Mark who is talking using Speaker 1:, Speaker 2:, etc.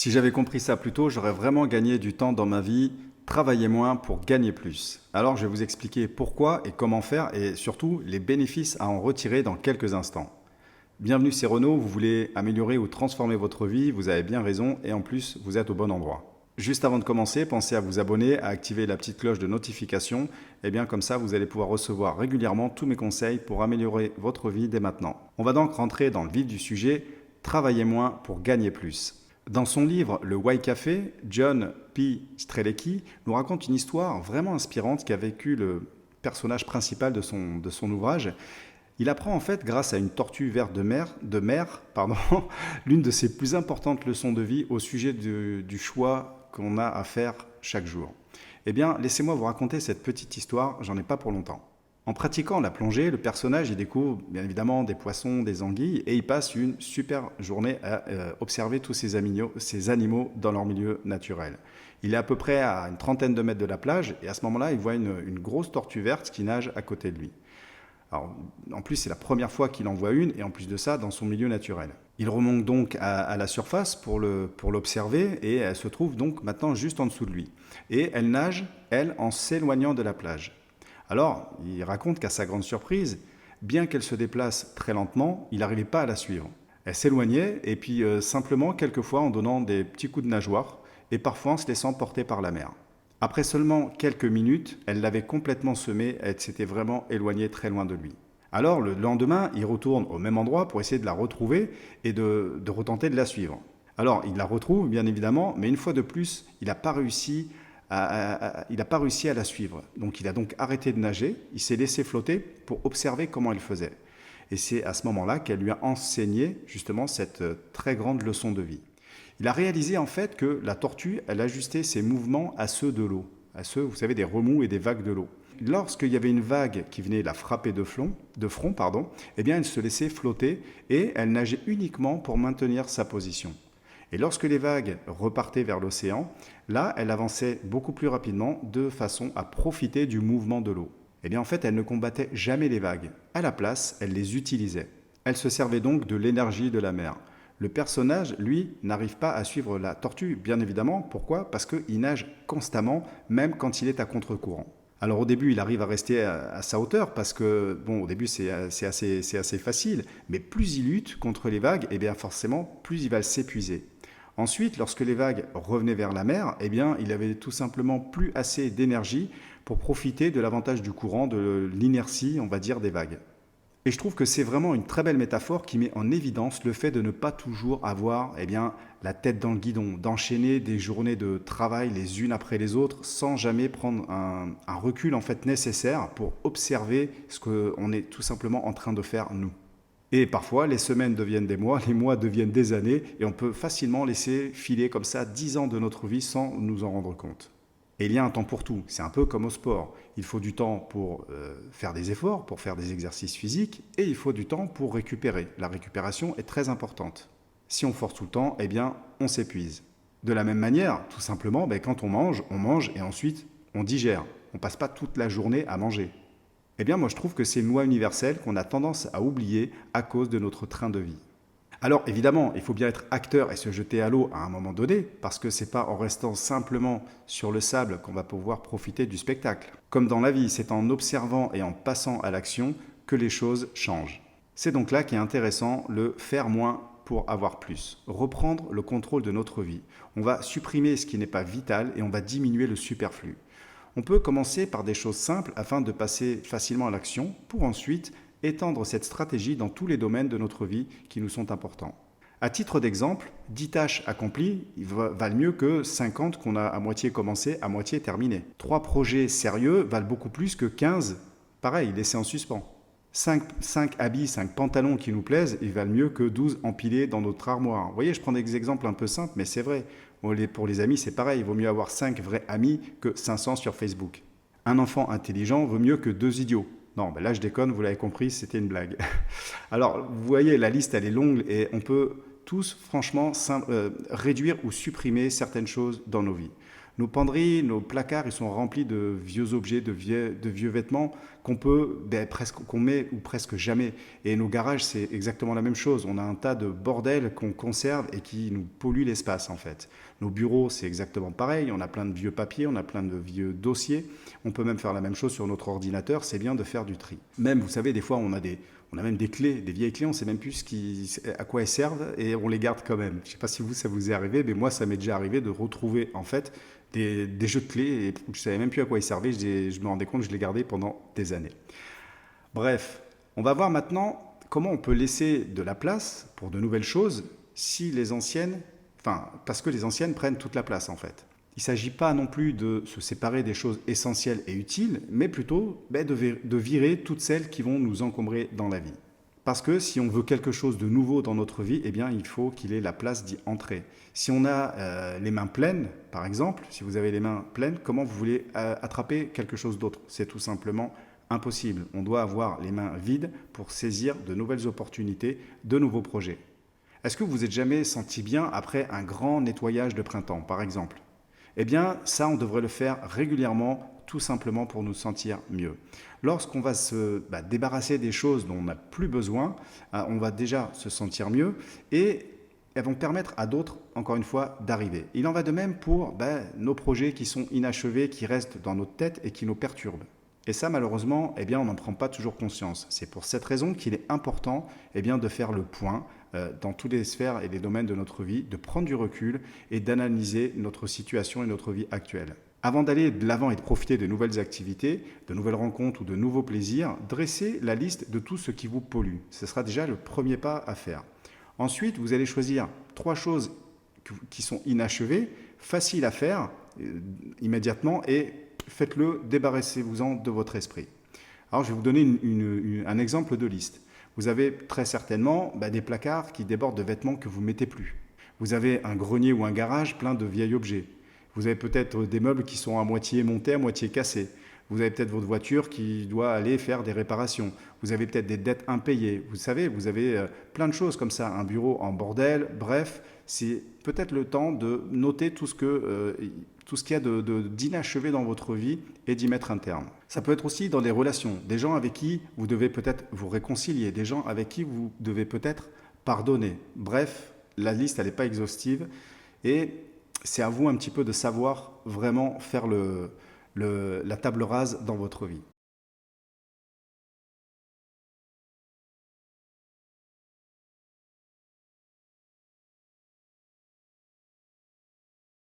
Speaker 1: Si j'avais compris ça plus tôt, j'aurais vraiment gagné du temps dans ma vie, travailler moins pour gagner plus. Alors je vais vous expliquer pourquoi et comment faire et surtout les bénéfices à en retirer dans quelques instants. Bienvenue, c'est Renaud, vous voulez améliorer ou transformer votre vie, vous avez bien raison et en plus vous êtes au bon endroit. Juste avant de commencer, pensez à vous abonner, à activer la petite cloche de notification, et bien comme ça vous allez pouvoir recevoir régulièrement tous mes conseils pour améliorer votre vie dès maintenant. On va donc rentrer dans le vif du sujet, travailler moins pour gagner plus. Dans son livre Le Why Café, John P. Strelecki nous raconte une histoire vraiment inspirante qu'a vécu le personnage principal de son ouvrage. Il apprend en fait, grâce à une tortue verte de mer, l'une de ses plus importantes leçons de vie au sujet du choix qu'on a à faire chaque jour. Eh bien, laissez-moi vous raconter cette petite histoire, j'en ai pas pour longtemps. En pratiquant la plongée, le personnage y découvre bien évidemment des poissons, des anguilles, et il passe une super journée à observer tous ces animaux dans leur milieu naturel. Il est à peu près à une trentaine de mètres de la plage, et à ce moment-là, il voit une grosse tortue verte qui nage à côté de lui. Alors, en plus, c'est la première fois qu'il en voit une, et en plus de ça, dans son milieu naturel. Il remonte donc à la surface pour l'observer, et elle se trouve donc maintenant juste en dessous de lui. Et elle nage, elle, en s'éloignant de la plage. Alors, il raconte qu'à sa grande surprise, bien qu'elle se déplace très lentement, il n'arrivait pas à la suivre. Elle s'éloignait, et puis simplement, quelquefois, en donnant des petits coups de nageoire, et parfois en se laissant porter par la mer. Après seulement quelques minutes, elle l'avait complètement semé, elle s'était vraiment éloignée très loin de lui. Alors, le lendemain, il retourne au même endroit pour essayer de la retrouver et de retenter de la suivre. Alors, il la retrouve, bien évidemment, mais une fois de plus, il n'a pas réussi à la suivre. Donc il a donc arrêté de nager, il s'est laissé flotter pour observer comment elle faisait. Et c'est à ce moment-là qu'elle lui a enseigné justement cette très grande leçon de vie. Il a réalisé en fait que la tortue, elle ajustait ses mouvements à ceux de l'eau, à ceux, vous savez, des remous et des vagues de l'eau. Lorsqu'il y avait une vague qui venait la frapper de front, eh bien elle se laissait flotter et elle nageait uniquement pour maintenir sa position. Et lorsque les vagues repartaient vers l'océan, là, elle avançait beaucoup plus rapidement de façon à profiter du mouvement de l'eau. Eh bien, en fait, elle ne combattait jamais les vagues. À la place, elle les utilisait. Elle se servait donc de l'énergie de la mer. Le personnage, lui, n'arrive pas à suivre la tortue, bien évidemment. Pourquoi ? Parce qu'il nage constamment, même quand il est à contre-courant. Alors au début, il arrive à rester à sa hauteur parce que, bon, au début, c'est assez facile. Mais plus il lutte contre les vagues, eh bien forcément, plus il va s'épuiser. Ensuite, lorsque les vagues revenaient vers la mer, eh bien, il avait tout simplement plus assez d'énergie pour profiter de l'avantage du courant, de l'inertie, on va dire, des vagues. Et je trouve que c'est vraiment une très belle métaphore qui met en évidence le fait de ne pas toujours avoir la tête dans le guidon, d'enchaîner des journées de travail les unes après les autres sans jamais prendre un recul en fait nécessaire pour observer ce qu'on est tout simplement en train de faire nous. Et parfois, les semaines deviennent des mois, les mois deviennent des années, et on peut facilement laisser filer comme ça 10 ans de notre vie sans nous en rendre compte. Et il y a un temps pour tout, c'est un peu comme au sport. Il faut du temps pour faire des efforts, pour faire des exercices physiques, et il faut du temps pour récupérer. La récupération est très importante. Si on force tout le temps, eh bien, on s'épuise. De la même manière, tout simplement, quand on mange et ensuite on digère. On ne passe pas toute la journée à manger. Eh bien, moi, je trouve que c'est une loi universelle qu'on a tendance à oublier à cause de notre train de vie. Alors, évidemment, il faut bien être acteur et se jeter à l'eau à un moment donné, parce que c'est pas en restant simplement sur le sable qu'on va pouvoir profiter du spectacle. Comme dans la vie, c'est en observant et en passant à l'action que les choses changent. C'est donc là qu'est intéressant le faire moins pour avoir plus. Reprendre le contrôle de notre vie. On va supprimer ce qui n'est pas vital et on va diminuer le superflu. On peut commencer par des choses simples afin de passer facilement à l'action pour ensuite étendre cette stratégie dans tous les domaines de notre vie qui nous sont importants. À titre d'exemple, 10 tâches accomplies valent mieux que 50 qu'on a à moitié commencé, à moitié terminé. 3 projets sérieux valent beaucoup plus que 15, pareil, laissés en suspens. 5 habits, 5 pantalons qui nous plaisent, ils valent mieux que 12 empilés dans notre armoire. Vous voyez, je prends des exemples un peu simples, mais c'est vrai. Pour les amis, c'est pareil. Il vaut mieux avoir 5 vrais amis que 500 sur Facebook. Un enfant intelligent vaut mieux que 2 idiots. Non, là je déconne, vous l'avez compris, c'était une blague. Alors, vous voyez, la liste, elle est longue et on peut tous, franchement, réduire ou supprimer certaines choses dans nos vies. Nos penderies, nos placards, ils sont remplis de vieux objets, de vieux vêtements qu'on peut, qu'on met ou presque jamais. Et nos garages, c'est exactement la même chose. On a un tas de bordel qu'on conserve et qui nous pollue l'espace en fait. Nos bureaux, c'est exactement pareil. On a plein de vieux papiers, on a plein de vieux dossiers. On peut même faire la même chose sur notre ordinateur. C'est bien de faire du tri. Même, vous savez, des fois, on a même des clés, des vieilles clés, on ne sait même plus à quoi elles servent et on les garde quand même. Je ne sais pas si vous, ça vous est arrivé, mais moi, ça m'est déjà arrivé de retrouver en fait des jeux de clés et je ne savais même plus à quoi ils servaient. Je me rendais compte que je les gardais pendant des années. Bref, on va voir maintenant comment on peut laisser de la place pour de nouvelles choses si les anciennes, parce que les anciennes prennent toute la place en fait. Il ne s'agit pas non plus de se séparer des choses essentielles et utiles, mais plutôt de virer toutes celles qui vont nous encombrer dans la vie. Parce que si on veut quelque chose de nouveau dans notre vie, eh bien, il faut qu'il ait la place d'y entrer. Si on a les mains pleines, par exemple, si vous avez les mains pleines, comment vous voulez attraper quelque chose d'autre? C'est tout simplement impossible. On doit avoir les mains vides pour saisir de nouvelles opportunités, de nouveaux projets. Est-ce que vous vous êtes jamais senti bien après un grand nettoyage de printemps, par exemple? Eh bien, ça, on devrait le faire régulièrement, tout simplement pour nous sentir mieux. Lorsqu'on va se débarrasser des choses dont on n'a plus besoin, on va déjà se sentir mieux et elles vont permettre à d'autres, encore une fois, d'arriver. Il en va de même pour nos projets qui sont inachevés, qui restent dans notre tête et qui nous perturbent. Et ça, malheureusement, eh bien, on n'en prend pas toujours conscience. C'est pour cette raison qu'il est important de faire le point dans toutes les sphères et les domaines de notre vie, de prendre du recul et d'analyser notre situation et notre vie actuelle. Avant d'aller de l'avant et de profiter de nouvelles activités, de nouvelles rencontres ou de nouveaux plaisirs, dressez la liste de tout ce qui vous pollue. Ce sera déjà le premier pas à faire. Ensuite, vous allez choisir 3 choses qui sont inachevées, faciles à faire immédiatement et faites-le, débarrassez-vous-en de votre esprit. Alors, je vais vous donner un exemple de liste. Vous avez très certainement des placards qui débordent de vêtements que vous ne mettez plus. Vous avez un grenier ou un garage plein de vieils objets. Vous avez peut-être des meubles qui sont à moitié montés, à moitié cassés. Vous avez peut-être votre voiture qui doit aller faire des réparations. Vous avez peut-être des dettes impayées. Vous savez, vous avez plein de choses comme ça, un bureau en bordel. Bref, c'est peut-être le temps de noter tout ce qu'il y a d'inachevé dans votre vie et d'y mettre un terme. Ça peut être aussi dans des relations, des gens avec qui vous devez peut-être vous réconcilier, des gens avec qui vous devez peut-être pardonner. Bref, la liste, elle n'est pas exhaustive et c'est à vous un petit peu de savoir vraiment faire la table rase dans votre vie.